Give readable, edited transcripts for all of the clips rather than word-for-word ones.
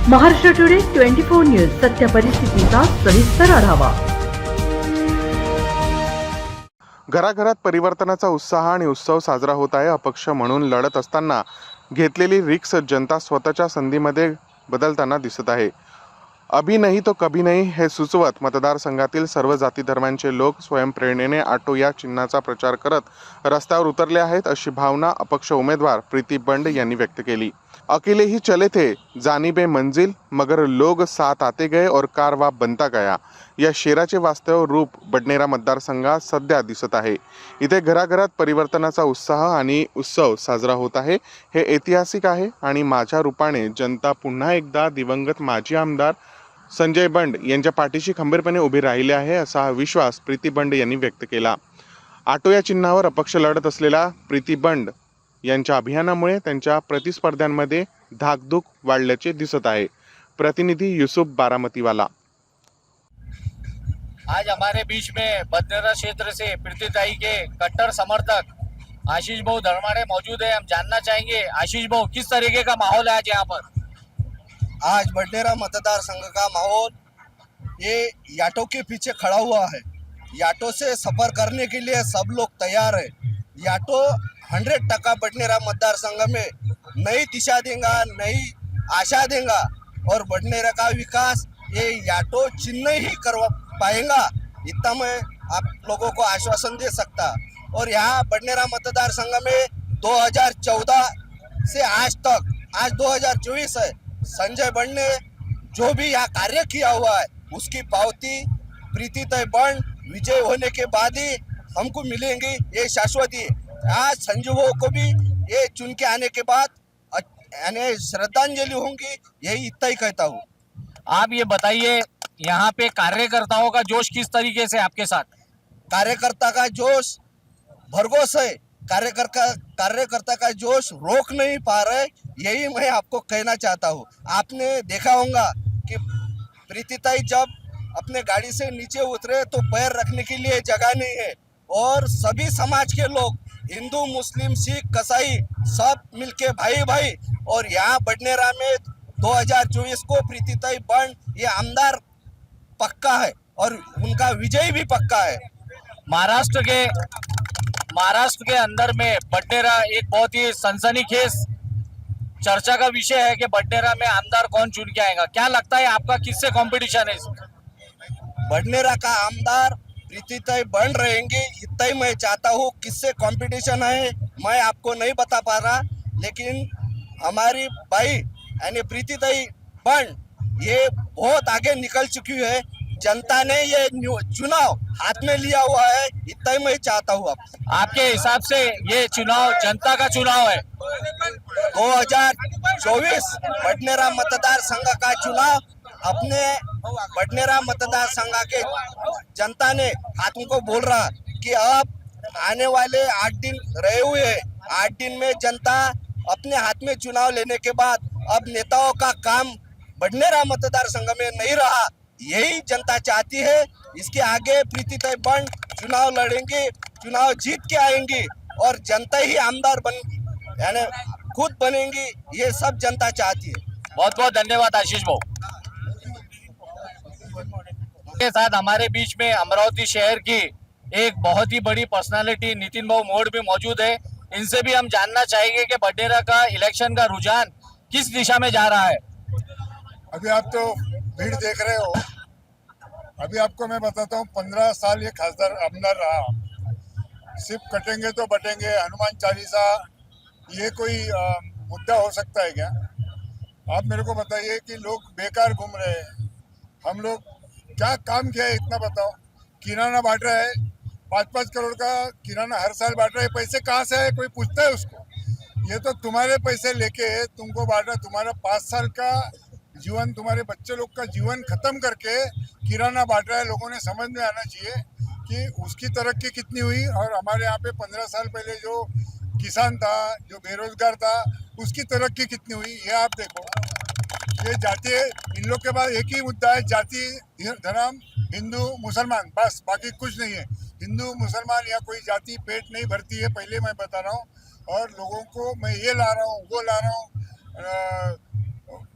Maharashtra today 24 news सत्य परिस्थितीचा सविस्तर आढावा। घराघरात परिवर्तनाचा उत्साह आणि उत्सव साजरा होत आहे। अपक्ष म्हणून लढत असताना घेतलेली रिक्स जनता स्वतःच्या संधीमध्ये बदलताना दिसत आहे। अभी नहीं तो कभी नहीं हे सुचवत मतदारसंघातील सर्व जाती धर्मांचे लोक स्वयंप्रेरणेने ऑटो या चिन्हाचा प्रचार करत रस्त्यावर उतरले आहेत, अशी भावना अपक्ष उमेदवार प्रीति बंड यांनी व्यक्त केली। अकेले ही चले थे जानिबे मंजिल मगर लोग साथ आते गए और कारवा बनता गया या शेराचे वास्तव रूप बडनेरा मतदारसंघात सध्या दिसत आहे। इथे घराघरात परिवर्तनाचा उत्साह आणि उत्सव साजरा होत आहे। हे ऐतिहासिक आहे आणि माझ्या रूपाने जनता पुन्हा एकदा दिवंगत माजी आमदार संजय बंड यांच्या पाठीशी खंबीरपणे उभी राहिली आहे, असा विश्वास प्रीति बंड यांनी व्यक्त केला। ऑटो या चिन्हावर अपक्ष लढत असलेल्या प्रीति बंड यांच्या अभियानामुळे त्यांच्या प्रतिस्पर्ध्यांमध्ये धाकधूक वाढल्याचे दिसत आहे। प्रतिनिधी युसुफ बारामतीवाला। आज हमारे बीच में बडनेरा क्षेत्र से प्रीतिताई के कट्टर समर्थक आशीष भाऊ धर्माड़े मौजूद है। हम जानना चाहेंगे आशीष भाऊ, किस तरीके का माहौल है आज यहाँ पर? आज बडनेरा मतदार संघ का माहौल ये याटो के पीछे खड़ा हुआ है। याटो से सफर करने के लिए सब लोग तैयार है। याटो 100% बडनेरा मतदार संघ में नई दिशा देगा, नई आशा देगा और बडनेरा का विकास ये याटो चिन्ह ही करवा पाएगा, इतना मैं आप लोगों को आश्वासन दे सकता। और यहाँ बडनेरा मतदार संघ में 2014 से आज तक, आज 2024 है, संजय बंड ने जो भी यहाँ कार्य किया हुआ है उसकी पावती प्रीतिताई बंड विजय होने के बाद ही हमको मिलेंगी, ये शाश्वती। आज संजय को भी ये चुन के आने के बाद यानी श्रद्धांजलि होंगी, यही इतना ही कहता हूँ। आप ये बताइए, यहाँ पे कार्यकर्ताओं का जोश किस तरीके से आपके साथ? कार्यकर्ता का जोश भरघोस है। कार्यकर्ता का जोश रोक नहीं पा रहे, यही मैं आपको कहना चाहता हूँ। आपने देखा होगा कि प्रीतिताई जब अपने गाड़ी से नीचे उतरे तो पैर रखने के लिए जगह नहीं है और सभी समाज के लोग हिंदू मुस्लिम सिख कसाई सब मिलके भाई भाई, और यहाँ बडनेरा में 2024 को प्रीतिताई बंड ये आमदार पक्का है और उनका विजय भी पक्का है। महाराष्ट्र के अंदर में बडनेरा एक बहुत ही सनसनीखेज चर्चा का विषय है कि बडनेरा में आमदार कौन चुन के आएगा। क्या लगता है आपका, किससे कंपटीशन है इसमें? बडनेरा का आमदार प्रीतिताई बंड रहेंगे, इतना ही मैं चाहता हूँ। किससे कंपटीशन है मैं आपको नहीं बता पा रहा, लेकिन हमारी भाई यानी प्रीतिताई बंड ये बहुत आगे निकल चुकी है। जनता ने ये चुनाव हाथ में लिया हुआ है, इतना ही मैं चाहता हूँ। आपके हिसाब से ये चुनाव जनता का चुनाव है? 2024 बडनेरा मतदार संघ का चुनाव अपने बडनेरा मतदार संघ के जनता ने हाथों को बोल रहा कि अब आने वाले 8 दिन रहे हुए हैं। 8 दिन में जनता अपने हाथ में चुनाव लेने के बाद अब नेताओं का काम बडनेरा मतदार संघ में नहीं रहा, यही जनता चाहती है। इसके आगे प्रीतिताई बंड चुनाव लड़ेंगे, चुनाव जीत के आएंगी और जनता ही आमदार यानी खुद बनेंगी, ये सब जनता चाहती है। बहुत बहुत धन्यवाद आशीष भाऊ। के साथ हमारे बीच में अमरावती शहर की एक बहुत ही बड़ी पर्सनालिटी नितिन भाऊ मोड़ भी मौजूद है। इनसे भी हम जानना चाहेंगे कि बडनेरा का इलेक्शन का रुझान किस दिशा में जा रहा है। अभी आप तो भीड़ देख रहे हो। अभी आपको मैं बताता हूँ, 15 साल ये खासदार आमदार रहा। सिर्फ कटेंगे तो बटेंगे, हनुमान चालीसा, ये कोई मुद्दा हो सकता है क्या? आप मेरे को बताइए कि लोग बेकार घूम रहे हैं, हम लोग क्या काम किया है इतना बताओ। किराना बांट रहा है, 5-5 करोड़ का किराना हर साल बांट रहा है। पैसे कहाँ से आए, कोई पूछता है उसको? ये तो तुम्हारे पैसे लेके तुमको बांट रहा। तुम्हारा 5 साल का जीवन, तुम्हारे बच्चे लोग का जीवन खत्म करके किराना बांट रहा है। लोगों ने समझ में आना चाहिए कि उसकी तरक्की कितनी हुई और हमारे यहाँ पे 15 साल पहले जो किसान था, जो बेरोजगार था, उसकी तरक्की कितनी हुई, ये आप देखो। ये जाति, इन लोग के पास एक ही मुद्दा है, जाति धर्म, हिंदू मुसलमान, बस, बाकी कुछ नहीं है। हिंदू मुसलमान या कोई जाति पेट नहीं भरती है, पहले मैं बता रहा हूँ। और लोगों को मैं ये ला रहा हूँ, वो ला रहा हूँ,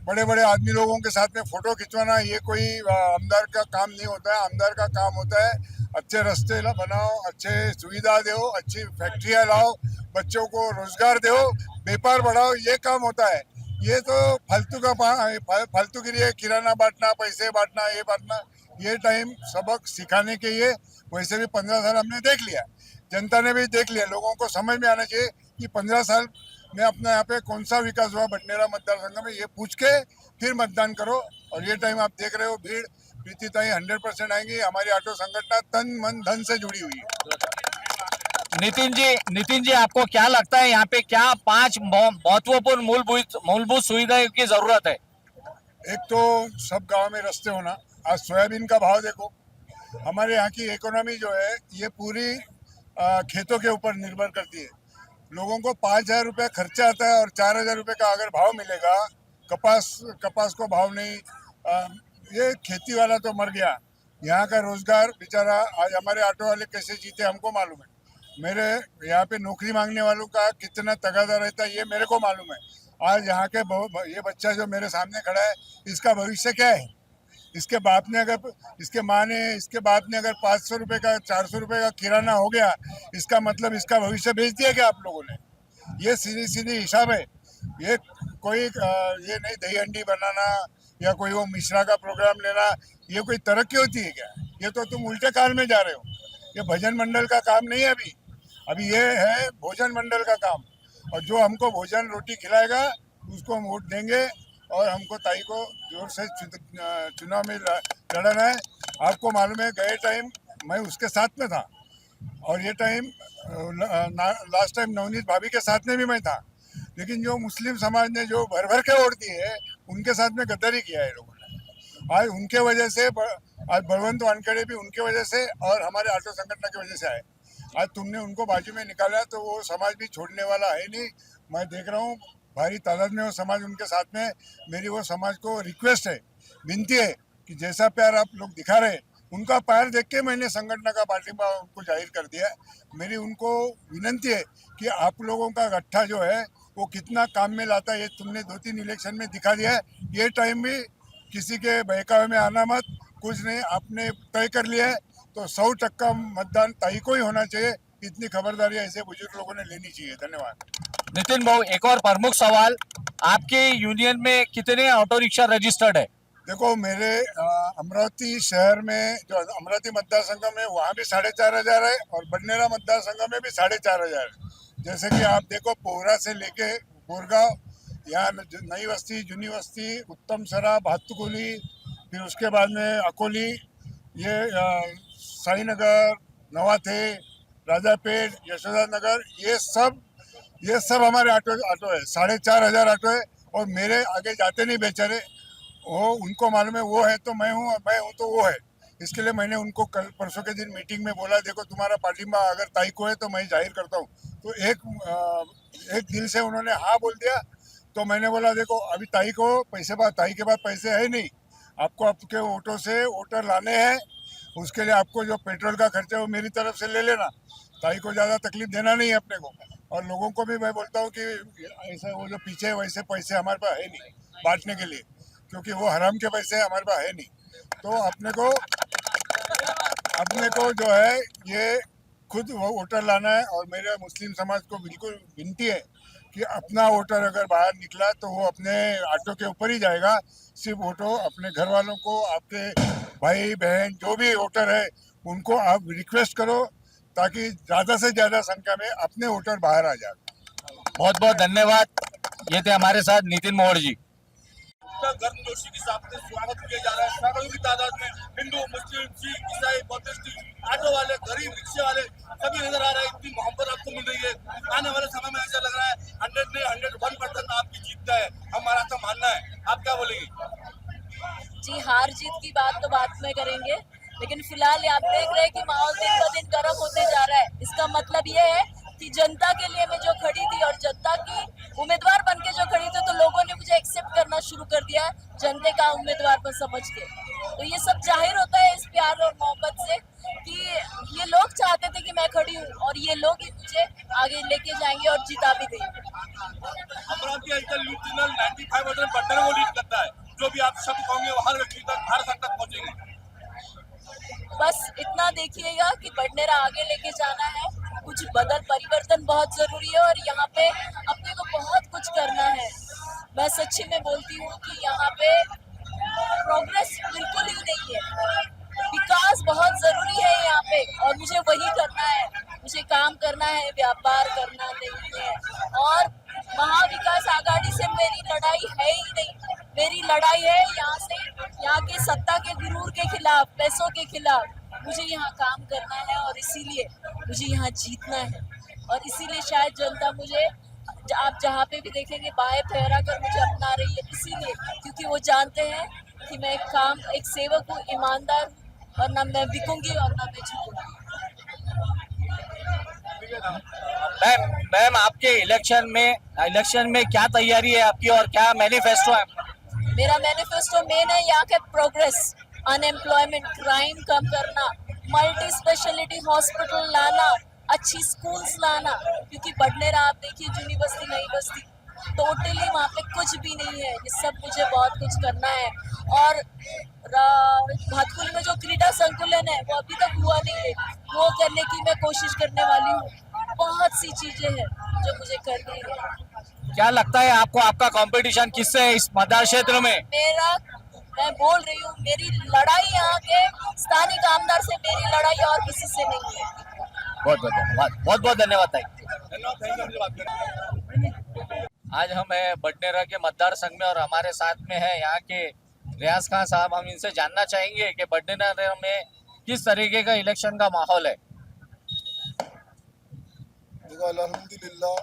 बड़े बड़े आदमी लोगों के साथ में फोटो खिंचवाना ये कोई आमदार का काम नहीं होता है। आमदार का काम होता है अच्छे रास्ते बनाओ, अच्छे सुविधा दो, अच्छी फैक्ट्रियाँ लाओ, बच्चों को रोजगार दो, व्यापार बढ़ाओ, ये काम होता है। ये तो फालतू के लिए किराना बांटना, पैसे बांटना, ये बांटना, ये टाइम सबक सिखाने के लिए। वैसे भी 15 साल हमने देख लिया, जनता ने भी देख लिया। लोगों को समझ में आना चाहिए कि 15 साल में अपने यहाँ पे कौन सा विकास हुआ बडनेरा मतदार संघ में, ये पूछ के फिर मतदान करो। और ये टाइम आप देख रहे हो भीड़ प्रीतिताई 100% आएंगी। हमारी ऑटो संगठन तन मन धन से जुड़ी हुई है। नितिन जी आपको क्या लगता है यहाँ पे क्या 5 महत्वपूर्ण मूलभूत सुविधाओं की जरूरत है? एक तो सब गांव में रास्ते होना। आज सोयाबीन का भाव देखो, हमारे यहाँ की इकोनॉमी जो है ये पूरी खेतों के ऊपर निर्भर करती है। लोगों को 5,000 रुपये खर्चा आता है और 4,000 रुपये का अगर भाव मिलेगा, कपास को भाव नहीं, ये खेती वाला तो मर गया। यहाँ का रोजगार बेचारा, आज हमारे ऑटो वाले कैसे जीते हमको मालूम है। मेरे यहाँ पे नौकरी मांगने वालों का कितना तगादा रहता है ये मेरे को मालूम है। आज यहाँ के ये बच्चा जो मेरे सामने खड़ा है, इसका भविष्य क्या है? इसके बाप ने इसके बाप ने अगर 500 रुपये का 400 रुपये का किराना हो गया, इसका मतलब इसका भविष्य बेच दिया क्या आप लोगों ने? ये सीधी हिसाब है। ये कोई ये नहीं दही हंडी बनाना या कोई वो मिश्रा का प्रोग्राम लेना, ये कोई तरक्की होती है क्या? ये तो तुम उल्टे काल में जा रहे हो। ये भजन मंडल का काम नहीं है अभी ये है भोजन मंडल का काम। और जो हमको भोजन रोटी खिलाएगा उसको हम वोट देंगे और हमको ताई को जोर से चुनाव में लड़ना है। आपको मालूम है गए टाइम मैं उसके साथ में था और ये टाइम लास्ट टाइम नवनीत भाभी के साथ में भी मैं था। लेकिन जो मुस्लिम समाज ने जो भर भर के वोट दिए है उनके साथ में गद्दारी किया है लोगों ने। आज उनके वजह से, आज बलवंत वानखेड़े भी उनके वजह से और हमारे ऑटो संगठन की वजह से आए। आज तुमने उनको बाजू में निकाला तो वो समाज भी छोड़ने वाला है नहीं। मैं देख रहा हूँ भारी तादाद में वो समाज उनके साथ में। मेरी वो समाज को रिक्वेस्ट है, विनती है कि जैसा प्यार आप लोग दिखा रहे, उनका प्यार देख के मैंने संगठन का पार्टीबा उनको जाहिर कर दिया है। मेरी उनको विनंती है कि आप लोगों का गट्ठा जो है वो कितना काम में लाता है, ये तुमने 2-3 इलेक्शन में दिखा दिया है। ये टाइम भी किसी के बहकावे में आना मत, कुछ नहीं, आपने तय कर लिया है तो 100% मतदान ताई को ही होना चाहिए। इतनी खबरदारी ऐसे बुजुर्ग लोगों ने लेनी चाहिए। धन्यवाद। नितिन भाऊ, एक और प्रमुख सवाल, आपके यूनियन में कितने ऑटो रिक्शा रजिस्टर्ड है? देखो मेरे अमरावती शहर में जो अमरावती मतदार संघ में वहाँ भी 4,500 है और बडनेरा मतदार संघ में भी 4,500 है। जैसे कि आप देखो पोहरा से लेके बोरगांव, यहाँ नई बस्ती, जूनी बस्ती, उत्तम सरा, भातुकुली, फिर उसके बाद में अकोली, ये साईनगर, नवाथे, राजापेट, यशोदा नगर, ये सब हमारे ऑटो है। 4,500 ऑटो है और मेरे आगे जाते नहीं बेचारे, वो उनको मालूम है वो है तो मैं हूँ, मैं हूँ तो वो है। इसके लिए मैंने उनको कल परसों के दिन मीटिंग में बोला, देखो तुम्हारा पार्टीबा अगर ताई को है तो मैं जाहिर करता हूँ। तो एक दिल से उन्होंने हाँ बोल दिया। तो मैंने बोला देखो अभी ताई के पास पैसे है नहीं, आपको आपके ऑटो से वोटर लाने हैं, उसके लिए आपको जो पेट्रोल का खर्चा है वो मेरी तरफ से ले लेना। ताई को ज़्यादा तकलीफ देना नहीं है अपने को। और लोगों को भी मैं बोलता हूँ कि ऐसा वो जो पीछे है वैसे पैसे हमारे पास है नहीं बांटने के लिए, क्योंकि वो हराम के पैसे हमारे पास है नहीं। तो अपने को जो है ये खुद वो वोटर लाना है। और मेरे मुस्लिम समाज को बिल्कुल विनती है कि अपना वोटर अगर बाहर निकला तो वो अपने ऑटो के ऊपर ही जाएगा। सिर्फ ऑटो अपने घर वालों को, आपके भाई बहन जो भी वोटर है उनको आप रिक्वेस्ट करो ताकि ज़्यादा से ज़्यादा संख्या में अपने वोटर बाहर आ जाए। बहुत बहुत धन्यवाद। ये थे हमारे साथ नितिन मोहड़ जी। गर्मजोशी के साथ स्वागत किया जा रहा है। सैकड़ों की तादाद में हिंदू, मुस्लिम, सिख, ईसाई, बौद्धिस्ट, ऑटो वाले, गरीब, रिक्शे वाले सभी नजर आ रहे हैं। इतनी मोहब्बत आपको मिल रही है। आने वाले समय में ऐसा लग रहा है 101% आपकी जीतता है, हमारा तो मानना है। आप क्या बोलेंगे? जी, हार जीत की बात तो बाद में करेंगे, लेकिन फिलहाल आप देख रहे हैं कि माहौल दिन ब दिन गर्म होते जा रहा है। इसका मतलब ये है कि जनता के लिए मैं जो खड़ी थी और जनता की उम्मीदवार बन के जो खड़ी थी, तो लोगों ने मुझे एक्सेप्ट करना शुरू कर दिया जनता का उम्मीदवार पर समझ के। तो ये सब जाहिर होता है इस प्यार और मोहब्बत से कि ये लोग चाहते थे कि मैं खड़ी हूँ और ये लोग ही मुझे आगे लेके जाएंगे और जिता भी देंगे। अमरावती अंचल न्यूज चैनल 95% बटनर को लीड करता है। जो भी आप शब्द कहोगे वो हर व्यक्ति तक, हर घर तक पहुंचेंगे। बस इतना देखिएगा कि बडनेरा आगे लेके जाना है, कुछ परिवर्तन बहुत जरूरी है और यहाँ पे अपने को बहुत कुछ करना है। मैं सच्ची में बोलती हूँ कि यहाँ पे प्रोग्रेस बिल्कुल ही नहीं है, विकास बहुत जरूरी है यहाँ पे और मुझे वही करना है। मुझे काम करना है, व्यापार करना नहीं है और महाविकास आघाड़ी से मेरी लड़ाई है ही नहीं। मेरी लड़ाई है यहाँ से, यहाँ की सत्ता के गुरूर के खिलाफ, पैसों के खिलाफ। मुझे यहाँ काम करना है और इसीलिए मुझे यहाँ जीतना है और इसीलिए शायद जनता मुझे, आप जहाँ पे भी देखेंगे बाएं फहरा कर मुझे अपना रही है, इसीलिए क्योंकि वो जानते हैं कि मैं एक सेवक हूँ, ईमानदार हूँ और ना मैं बिकूंगी और ना मैं झुकूंगी। मैम आपके इलेक्शन में क्या तैयारी है आपकी और क्या मैनिफेस्टो है आपका? मेरा मैनिफेस्टो मेन है यहाँ के प्रोग्रेस, अनएम्प्लॉयमेंट, क्राइम कम करना, मल्टी स्पेशलिटी हॉस्पिटल लाना, अच्छी स्कूल्स लाना, क्योंकि बडनेरा आप देखिए जूनी बस्ती नई बस्ती टोटली वहाँ पे कुछ भी नहीं है। ये सब मुझे बहुत कुछ करना है और भातकुली में जो क्रीडा संकुलन है वो अभी तक हुआ नहीं है, वो करने की मैं कोशिश करने वाली हूँ। बहुत सी चीजें हैं जो मुझे करनी है। क्या लगता है आपको, आपका कंपटीशन किससे है इस मतदान क्षेत्र में? मैं बोल रही हूँ, मेरी लड़ाई यहाँ के स्थानीय आमदार से, मेरी लड़ाई और किसी से नहीं है। बहुत धन्यवाद आज हम है बडनेरा के मतदार संघ में और हमारे साथ में है यहाँ के रियाज खान साहब। हम इनसे जानना चाहेंगे कि बडनेरा में किस तरीके का इलेक्शन का माहौल है। देखो अल्हम्दुलिल्लाह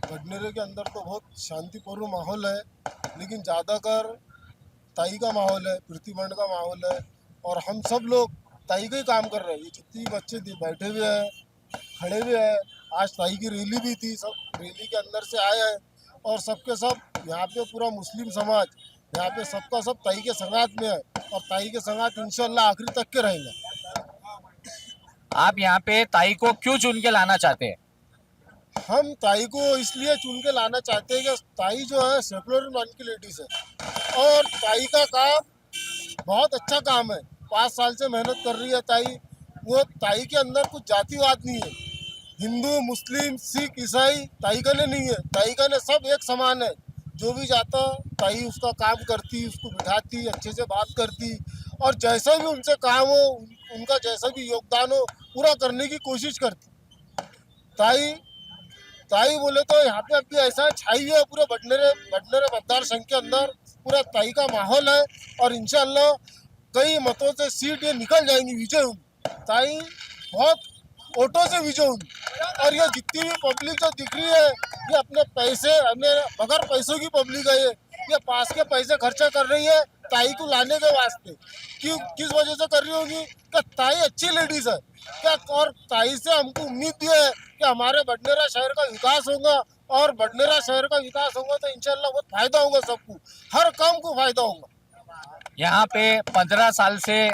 बडनेरे के अंदर तो बहुत शांतिपूर्ण माहौल है, लेकिन ज़्यादातर ताई का माहौल है, प्रतिबंध का माहौल है और हम सब लोग ताई का ही काम कर रहे हैं। ये जितनी बच्चे बैठे हुए हैं, खड़े हुए हैं, आज ताई की रैली भी थी, सब रैली के अंदर से आए हैं और सबके सब यहाँ पे पूरा मुस्लिम समाज यहाँ पे सबका सब ताई के संगात में है और ताई के संगात इंशाल्लाह आखिरी तक के रहेंगे। आप यहाँ पे ताई को क्यों चुन के लाना चाहते हैं? हम ताई को इसलिए चुन के लाना चाहते हैं कि ताई जो है सेकुलर मान की लेडीज है और ताई का काम बहुत अच्छा काम है। 5 साल से मेहनत कर रही है ताई। वो ताई के अंदर कुछ जातिवाद नहीं है, हिंदू मुस्लिम सिख ईसाई ताई का ने नहीं है। ताई का ने सब एक समान है, जो भी जाता ताई उसका काम करती, उसको बिठाती, अच्छे से बात करती और जैसा भी उनसे काम हो, उनका जैसा भी योगदान हो पूरा करने की कोशिश करती। ताई बोले तो यहाँ पे अभी ऐसा छाई हुई है पूरे बडनेरे मतदार संघ के अंदर, पूरा ताई का माहौल है और इंशाल्लाह कई मतों से सीट ये निकल जाएंगी, विजय होंगी। ताई बहुत वोटों से विजय होंगी और ये जितनी भी पब्लिक जो दिख रही है ये अपने पैसे, अपने बगैर पैसों की पब्लिक है। ये पास के पैसे खर्चा कर रही है ताई को लाने के वास्ते। क्यों, किस वजह से कर रही होगी कि ताई अच्छी लेडीज है क्या, और ताई से हमको उम्मीद भी है कि हमारे बडनेरा शहर का विकास होगा और बडनेरा शहर का विकास होगा तो इंशाल्लाह बहुत फायदा होगा, सबको हर काम को फायदा होगा। यहाँ पे 15 साल से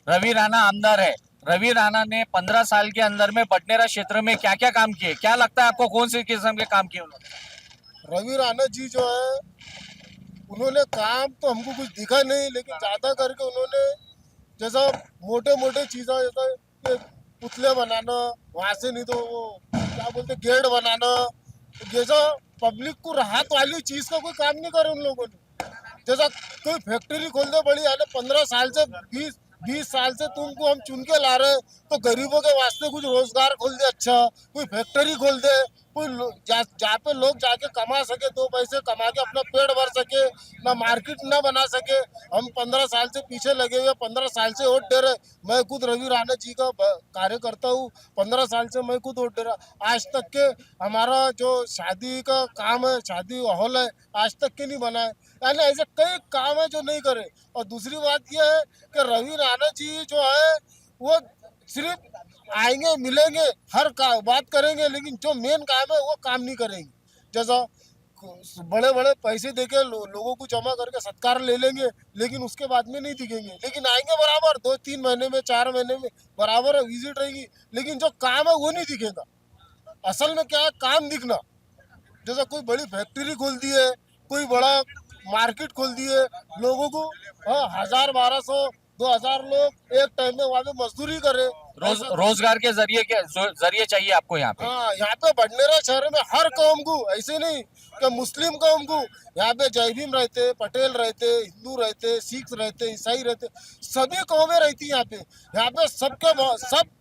रवि राणा आमदार है। रवि राणा ने 15 साल के अंदर में बडनेरा क्षेत्र में क्या क्या काम किए? क्या लगता है आपको, कौन सी किस्म के काम किए उन्होंने? रवि राणा जी जो है उन्होंने काम तो हमको कुछ दिखा नहीं, लेकिन ज़्यादा करके उन्होंने जैसा मोटे मोटे चीज़ें, जैसा पुतले बनाना, वहाँ से नहीं तो वो क्या बोलते गेट बनाना, जैसा पब्लिक को राहत वाली चीज़ का कोई काम नहीं करे उन लोगों ने। जैसा कोई फैक्ट्री खोल दे बड़ी, आने 15 साल से 20 साल से तुमको हम चुन के ला रहे हैं तो गरीबों के वास्ते कुछ रोजगार खोल दे, अच्छा कोई फैक्ट्री खोल दे, कोई जहाँ पे लोग जाके कमा सके, 2 पैसे कमा के अपना पेट भर सके, ना मार्केट ना बना सके। हम 15 साल से पीछे लगे हुए, 15 साल से वोट दे रहे। मैं खुद रवि राणा जी का कार्यकर्ता हूँ, 15 साल से मैं खुद वोट दे रहा। आज तक के हमारा जो शादी का काम है, शादी हॉल है, आज तक के नहीं बना है। यानी ऐसे कई काम है जो नहीं करे। और दूसरी बात यह है कि रवि राणा जी जो है वो सिर्फ आएंगे, मिलेंगे, हर बात करेंगे, लेकिन जो मेन काम है वो काम नहीं करेंगे। जैसा बड़े बड़े पैसे देके लोगों को जमा करके सत्कार ले लेंगे, लेकिन उसके बाद में नहीं दिखेंगे। लेकिन आएंगे बराबर 2-3 महीने में, 4 महीने में बराबर विजिट रहेगी, लेकिन जो काम है वो नहीं दिखेगा। असल में क्या है, काम दिखना। जैसा कोई बड़ी फैक्ट्री खोल दी है, कोई बड़ा मार्केट खोल दी है, लोगों को 1000 1200 2000 लोग एक टाइम में वहाँ पे मजदूरी करे। रोजगार के जरिए चाहिए आपको यहाँ पे। हाँ, यहाँ पे बडनेरा शहर में हर कौम को, ऐसे नहीं कि मुस्लिम कौम को, यहाँ पे जय भीम रहते, पटेल रहते, हिंदू रहते, सिख रहते, ईसाई रहते, सभी कौमें रहती यहाँ पे। यहाँ पे सब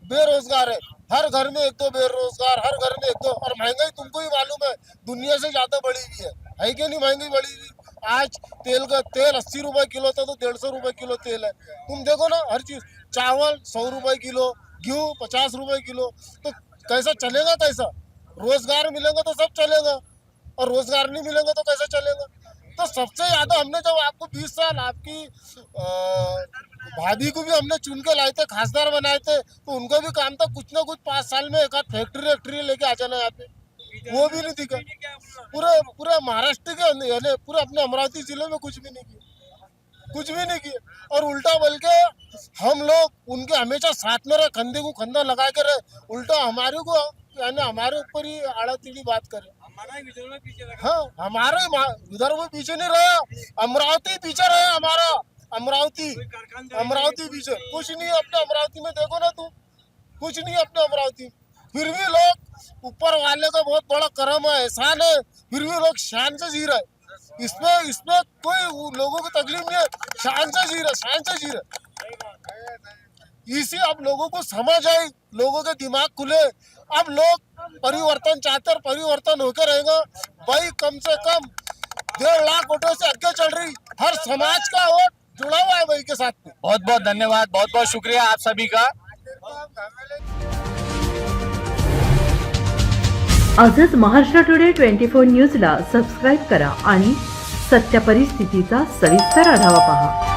बेरोजगार है, हर घर में एक दो बेरोजगार, हर घर में एक दो। और महंगाई तुमको ही मालूम है, दुनिया से ज्यादा बढ़ी हुई है कि नहीं? महंगाई बढ़ी हुई। आज तेल 80 रुपए किलो था तो 150 रुपए किलो तेल है। तुम देखो ना, हर चीज, चावल 100 रुपए किलो, गेहूँ 50 रुपए किलो। तो कैसा चलेगा? कैसा रोजगार मिलेगा तो सब चलेगा, और रोजगार नहीं मिलेगा तो कैसे चलेगा? तो सबसे ज्यादा हमने जब आपको 20 साल आपकी भाभी को भी हमने चुन के लाए थे, खासदार बनाए थे, तो उनका भी काम था कुछ ना कुछ 5 साल में एक आध फैक्ट्री लेके आ जाना यहाँ पे। वो भी नहीं दिखा। पूरे महाराष्ट्र के यानी पूरे अपने अमरावती जिले में कुछ भी नहीं किया। और उल्टा बल्कि हम लोग उनके हमेशा साथ में रहे, कंधे को कंधा लगा के रहे, उल्टा हमारे को यानी हमारे ऊपर ही आड़ा टीड़ी बात करे। हाँ, हमारे विदर्भ में पीछे नहीं रहा, अमरावती पीछे रहा हमारा। अमरावती पीछे कुछ नहीं है अपने अमरावती में। देखो ना तुम, कुछ नहीं है अपने अमरावती। फिर भी लोग, ऊपर वाले का बहुत बड़ा करम है, एहसान है, फिर भी लोग शान से जी रहे। इसमें कोई लोगों को तकलीफ नहीं है, शान से जी रहे। इसी अब लोगों को समझ आई, लोगों के दिमाग खुले, अब लोग परिवर्तन चाहते हैं, परिवर्तन होकर रहेगा भाई। कम से कम 1.5 लाख वोटों से आगे चल रही, हर समाज का वोट जुड़ा हुआ है भाई के साथ में। बहुत बहुत धन्यवाद, बहुत बहुत शुक्रिया आप सभी का। आजच महाराष्ट्र टुडे 24 न्यूजला सबस्क्राईब करा आणि सत्य परिस्थितीचा सविस्तर आढावा पहा।